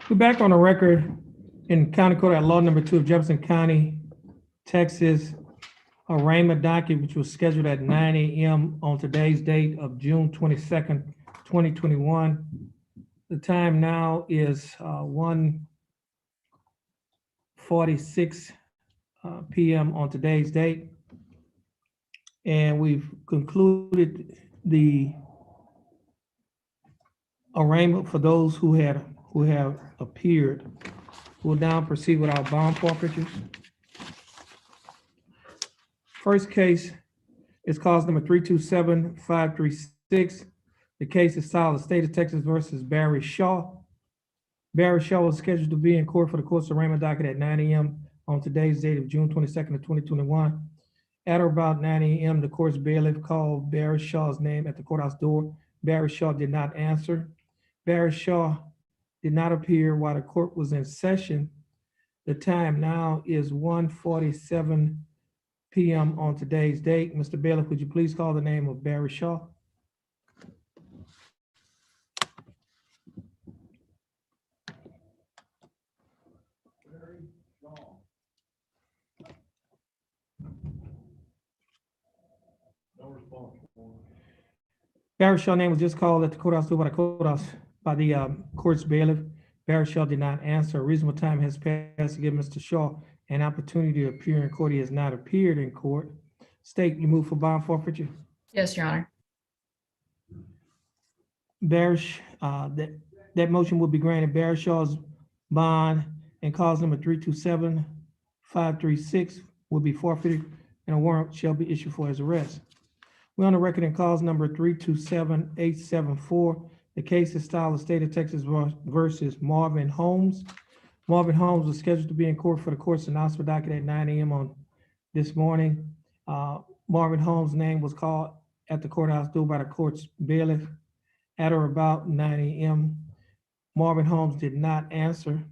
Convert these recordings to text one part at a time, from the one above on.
We're back on the record in County Court at Law Number 2 of Jefferson County, Texas, arraignment docket, which was scheduled at 9 a.m. on today's date of June 22nd, 2021. The time now is 1:46 p.m. on today's date. And we've concluded the arraignment for those who have appeared. We'll now proceed with our bond forfeitures. First case is cause number 327-536. The case is filed the State of Texas versus Barry Shaw. Barry Shaw was scheduled to be in court for the court's arraignment docket at 9 a.m. on today's date of June 22nd of 2021. At or about 9 a.m., the court's bailiff called Barry Shaw's name at the courthouse door. Barry Shaw did not answer. Barry Shaw did not appear while the court was in session. The time now is 1:47 p.m. on today's date. Mr. Bailiff, would you please call the name of Barry Shaw? Barry Shaw. No response. Barry Shaw's name was just called at the courthouse door by the court's bailiff. Barry Shaw did not answer. A reasonable time has passed to give Mr. Shaw an opportunity to appear in court. He has not appeared in court. State, you move for bond forfeiture? Yes, Your Honor. That motion will be granted. Barry Shaw's bond and cause number 327-536 will be forfeited and a warrant shall be issued for his arrest. We're on the record in cause number 327-874. The case is styled the State of Texas versus Marvin Holmes. Marvin Holmes was scheduled to be in court for the court's announcement docket at 9 a.m. on this morning. Marvin Holmes' name was called at the courthouse door by the court's bailiff at or about 9 a.m. Marvin Holmes did not answer.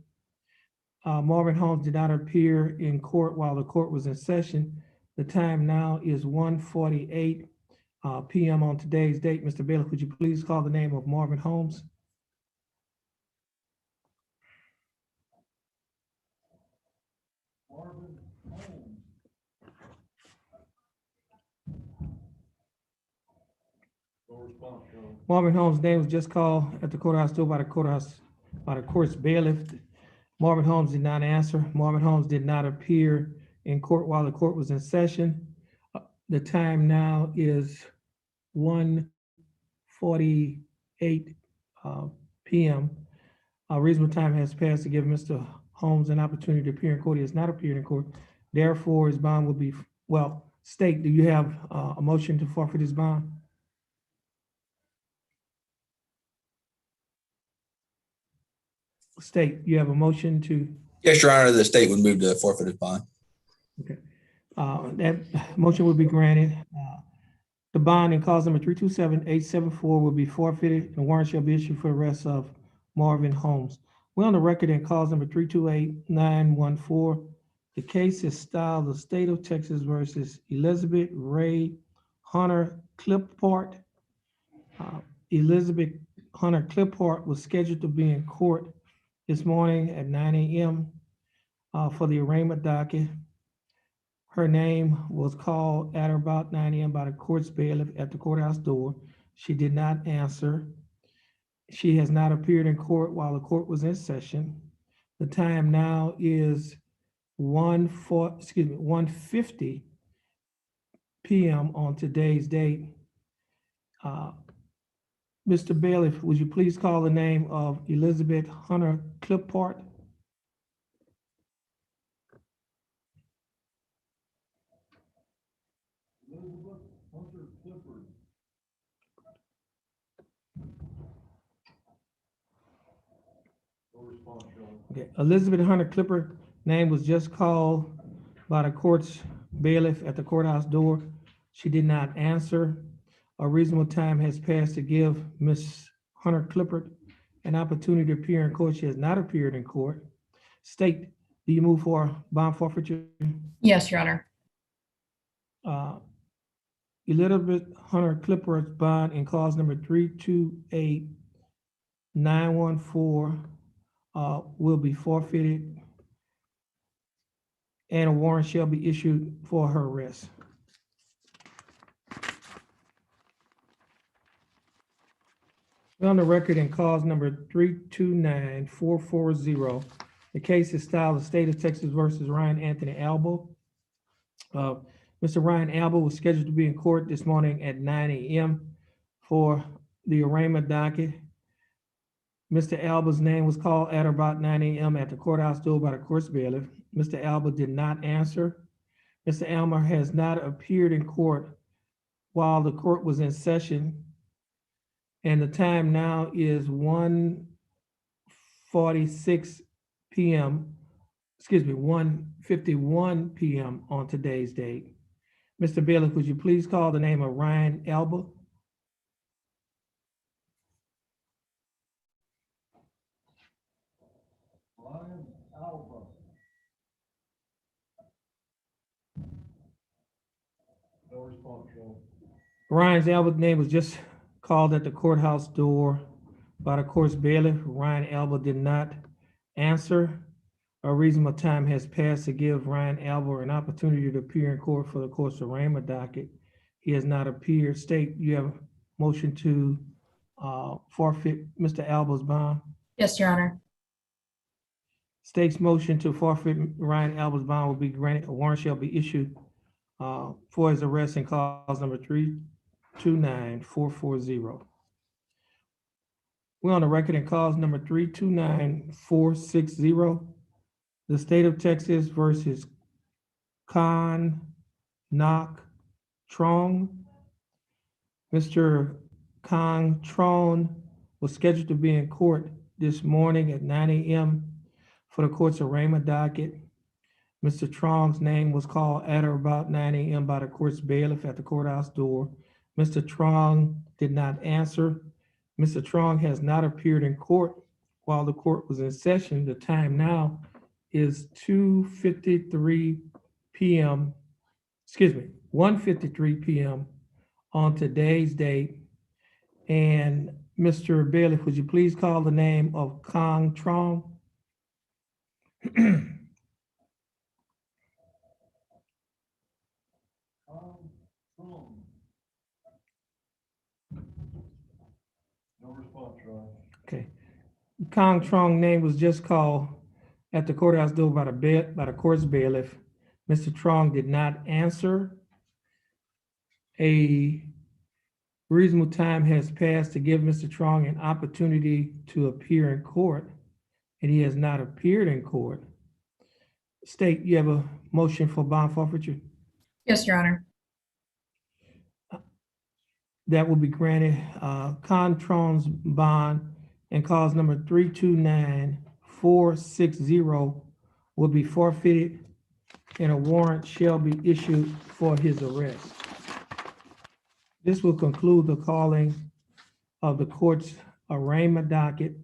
Marvin Holmes did not appear in court while the court was in session. The time now is 1:48 p.m. on today's date. Mr. Bailiff, would you please call the name of Marvin Holmes? Marvin Holmes. No response, Your Honor. Marvin Holmes' name was just called at the courthouse door by the court's bailiff. Marvin Holmes did not answer. Marvin Holmes did not appear in court while the court was in session. The time now is 1:48 p.m. A reasonable time has passed to give Mr. Holmes an opportunity to appear in court. He has not appeared in court. Therefore, his bond will be, State, do you have a motion to forfeit his bond? State, you have a motion to? Yes, Your Honor, the state would move to forfeit his bond. Okay. That motion will be granted. The bond in cause number 327-874 will be forfeited and warrant shall be issued for the arrest of Marvin Holmes. We're on the record in cause number 328-914. The case is styled the State of Texas versus Elizabeth Ray Hunter Clippart. Elizabeth Hunter Clippart was scheduled to be in court this morning at 9 a.m. For the arraignment docket. Her name was called at or about 9 a.m. by the court's bailiff at the courthouse door. She did not answer. She has not appeared in court while the court was in session. The time now is 1:50 p.m. on today's date. Mr. Bailiff, would you please call the name of Elizabeth Hunter Clippart? Elizabeth Hunter Clifford. No response, Your Honor. Okay, Elizabeth Hunter Clippart name was just called by the court's bailiff at the courthouse door. She did not answer. A reasonable time has passed to give Ms. Hunter Clippart an opportunity to appear in court. She has not appeared in court. State, do you move for bond forfeiture? Yes, Your Honor. Elizabeth Hunter Clippart's bond in cause number 328-914 will be forfeited, and a warrant shall be issued for her arrest. On the record in cause number 329440, the case is styled the State of Texas versus Ryan Anthony Alba. Mr. Ryan Alba was scheduled to be in court this morning at 9 a.m. for the arraignment docket. Mr. Alba's name was called at about 9 a.m. at the courthouse door by the court's bailiff. Mr. Alba did not answer. Mr. Alba has not appeared in court while the court was in session, and the time now is 1:46 p.m. 1:51 p.m. on today's date. Mr. Bailiff, would you please call the name of Ryan Alba? Ryan Alba. No response, Your Honor. Ryan Alba's name was just called at the courthouse door by the court's bailiff. Ryan Alba did not answer. A reasonable time has passed to give Ryan Alba an opportunity to appear in court for the court's arraignment docket. He has not appeared. State, you have a motion to forfeit Mr. Alba's bond? Yes, Your Honor. State's motion to forfeit Ryan Alba's bond will be granted. A warrant shall be issued for his arrest in cause number 329440. We're on the record in cause number 329460. The State of Texas versus Con Nok Trong. Mr. Con Trong was scheduled to be in court this morning at 9 a.m. for the court's arraignment docket. Mr. Trong's name was called at or about 9 a.m. by the court's bailiff at the courthouse door. Mr. Trong did not answer. Mr. Trong has not appeared in court while the court was in session. The time now is 1:53 p.m. on today's date. And Mr. Bailiff, would you please call the name of Kong Trong? Trump. No response, Your Honor. Okay. Kong Trong name was just called at the courthouse door by the court's bailiff. Mr. Trong did not answer. A reasonable time has passed to give Mr. Trong an opportunity to appear in court, and he has not appeared in court. State, you have a motion for bond forfeiture? Yes, Your Honor. That will be granted. Con Trong's bond and cause number 329460 will be forfeited, and a warrant shall be issued for his arrest. This will conclude the calling of the court's arraignment docket,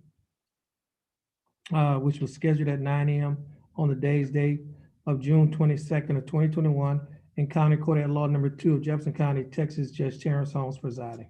which was scheduled at 9 a.m. on the day's date of June 22nd of 2021 in County Court at Law Number 2 of Jefferson County, Texas, Judge Terrence Holmes presiding.